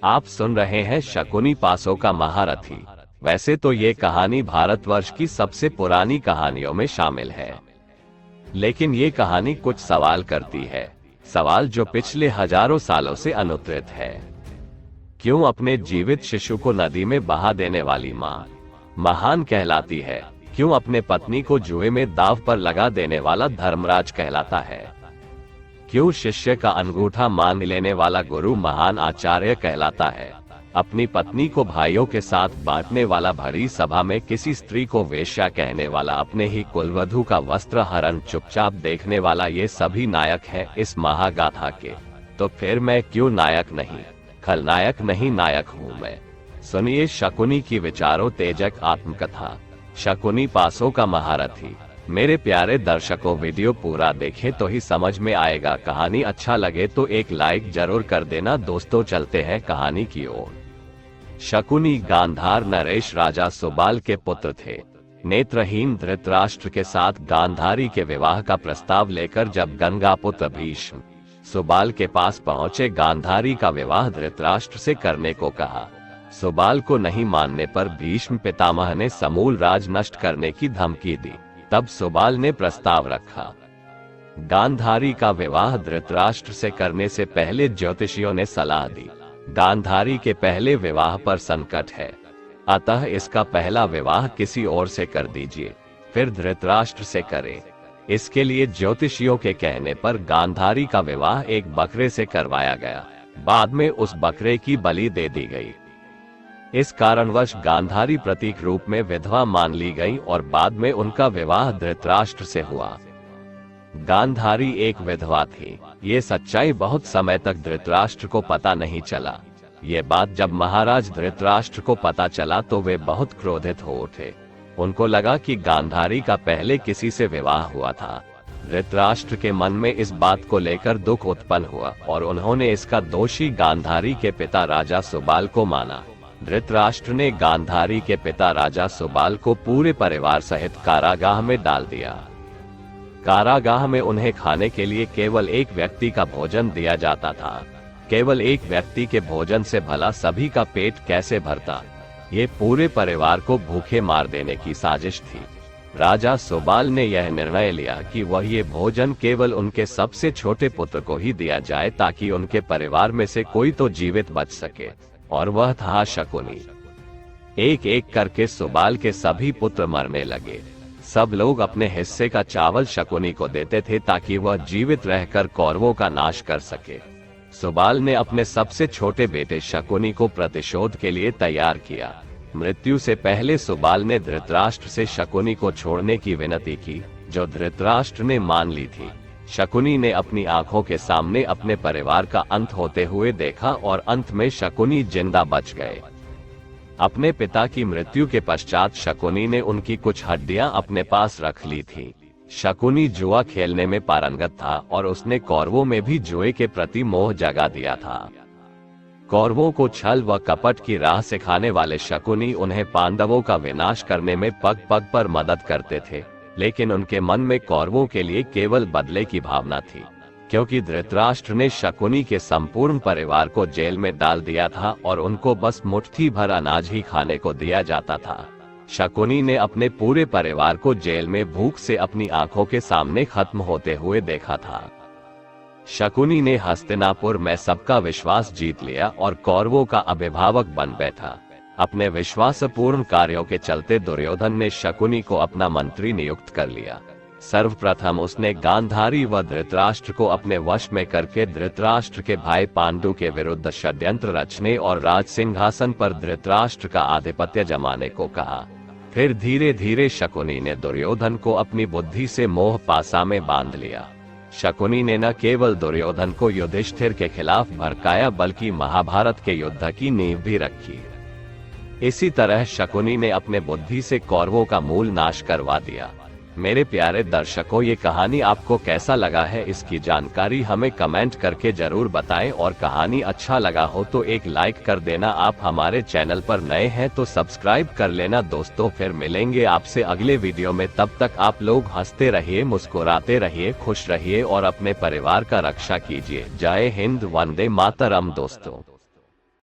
आप सुन रहे हैं शकुनी पासों का महारथी। वैसे तो ये कहानी भारतवर्ष की सबसे पुरानी कहानियों में शामिल है, लेकिन ये कहानी कुछ सवाल करती है, सवाल जो पिछले हजारों सालों से अनुत्तरित है। क्यों अपने जीवित शिशु को नदी में बहा देने वाली माँ महान कहलाती है? क्यों अपने पत्नी को जुए में दांव पर लगा देने वाला धर्मराज कहलाता है? क्यों शिष्य का अंगूठा मान लेने वाला गुरु महान आचार्य कहलाता है? अपनी पत्नी को भाइयों के साथ बांटने वाला भरी सभा में किसी स्त्री को वेश्या कहने वाला, अपने ही कुलवधू का वस्त्र हरण चुपचाप देखने वाला, ये सभी नायक हैं इस महागाथा के। तो फिर मैं क्यों नायक नहीं, खलनायक नहीं, नायक हूँ मैं। सुनिए शकुनी की विचारों तेजक आत्मकथा, शकुनी पासों का महारथी। मेरे प्यारे दर्शकों, वीडियो पूरा देखें तो ही समझ में आएगा। कहानी अच्छा लगे तो एक लाइक जरूर कर देना। दोस्तों चलते हैं कहानी की ओर। शकुनी गांधार नरेश राजा सुबाल के पुत्र थे। नेत्रहीन धृतराष्ट्र के साथ गांधारी के विवाह का प्रस्ताव लेकर जब गंगापुत्र भीष्म सुबाल के पास पहुंचे, गांधारी का विवाह धृतराष्ट्र से करने को कहा। सुबाल को नहीं मानने पर भीष्म पितामह ने समूल राज नष्ट करने की धमकी दी। तब सुबाल ने प्रस्ताव रखा, गांधारी का विवाह धृतराष्ट्र से करने से पहले ज्योतिषियों ने सलाह दी, गांधारी के पहले विवाह पर संकट है, अतः इसका पहला विवाह किसी और से कर दीजिए, फिर धृतराष्ट्र से करें। इसके लिए ज्योतिषियों के कहने पर गांधारी का विवाह एक बकरे से करवाया गया। बाद में उस बकरे की बलि दे दी गई। इस कारणवश गांधारी प्रतीक रूप में विधवा मान ली गई और बाद में उनका विवाह धृतराष्ट्र से हुआ। गांधारी एक विधवा थी। ये सच्चाई बहुत समय तक धृतराष्ट्र को पता नहीं चला। ये बात जब महाराज धृतराष्ट्र को पता चला तो वे बहुत क्रोधित हो उठे। उनको लगा कि गांधारी का पहले किसी से विवाह हुआ था। धृतराष्ट्र के मन में इस बात को लेकर दुख उत्पन्न हुआ और उन्होंने इसका दोषी गांधारी के पिता राजा सुबाल को माना। धृतराष्ट्र ने गांधारी के पिता राजा सुबाल को पूरे परिवार सहित कारागाह में डाल दिया। कारागाह में उन्हें खाने के लिए केवल एक व्यक्ति का भोजन दिया जाता था। केवल एक व्यक्ति के भोजन से भला सभी का पेट कैसे भरता? ये पूरे परिवार को भूखे मार देने की साजिश थी। राजा सुबाल ने यह निर्णय लिया कि वह ये भोजन केवल उनके सबसे छोटे पुत्र को ही दिया जाए, ताकि उनके परिवार में से कोई तो जीवित बच सके, और वह था शकुनी। एक एक करके सुबाल के सभी पुत्र मरने लगे। सब लोग अपने हिस्से का चावल शकुनी को देते थे ताकि वह जीवित रहकर कौरवों का नाश कर सके। सुबाल ने अपने सबसे छोटे बेटे शकुनी को प्रतिशोध के लिए तैयार किया। मृत्यु से पहले सुबाल ने धृतराष्ट्र से शकुनी को छोड़ने की विनती की, जो धृतराष्ट्र ने मान ली थी। शकुनी ने अपनी आंखों के सामने अपने परिवार का अंत होते हुए देखा और अंत में शकुनी जिंदा बच गए। अपने पिता की मृत्यु के पश्चात शकुनी ने उनकी कुछ हड्डियां अपने पास रख ली थी। शकुनी जुआ खेलने में पारंगत था और उसने कौरवों में भी जुए के प्रति मोह जगा दिया था। कौरवों को छल व कपट की राह सिखाने वाले शकुनी उन्हें पांडवों का विनाश करने में पग पग पर मदद करते थे, लेकिन उनके मन में कौरवों के लिए केवल बदले की भावना थी, क्योंकि धृतराष्ट्र ने शकुनी के संपूर्ण परिवार को जेल में डाल दिया था और उनको बस मुट्ठी भर अनाज ही खाने को दिया जाता था। शकुनी ने अपने पूरे परिवार को जेल में भूख से अपनी आंखों के सामने खत्म होते हुए देखा था। शकुनी ने हस्तिनापुर में सबका विश्वास जीत लिया और कौरवों का अभिभावक बन बैठा। अपने विश्वासपूर्ण कार्यों के चलते दुर्योधन ने शकुनी को अपना मंत्री नियुक्त कर लिया। सर्वप्रथम उसने गांधारी व धृतराष्ट्र को अपने वश में करके धृतराष्ट्र के भाई पांडु के विरुद्ध षड्यंत्र रचने और राज सिंहासन पर धृतराष्ट्र का आधिपत्य जमाने को कहा। फिर धीरे धीरे शकुनी ने दुर्योधन को अपनी बुद्धि से मोह पासा में बांध लिया। शकुनी ने न केवल दुर्योधन को युधिष्ठिर के खिलाफ भड़काया, बल्कि महाभारत के युद्ध की नींव भी रखी। इसी तरह शकुनी ने अपने बुद्धि से कौरवों का मूल नाश करवा दिया। मेरे प्यारे दर्शकों, ये कहानी आपको कैसा लगा है, इसकी जानकारी हमें कमेंट करके जरूर बताएं और कहानी अच्छा लगा हो तो एक लाइक कर देना। आप हमारे चैनल पर नए हैं तो सब्सक्राइब कर लेना। दोस्तों फिर मिलेंगे आपसे अगले वीडियो में, तब तक आप लोग हंसते रहिए, मुस्कुराते रहिए, खुश रहिए और अपने परिवार का रक्षा कीजिए। जय हिंद, वंदे मातरम दोस्तों।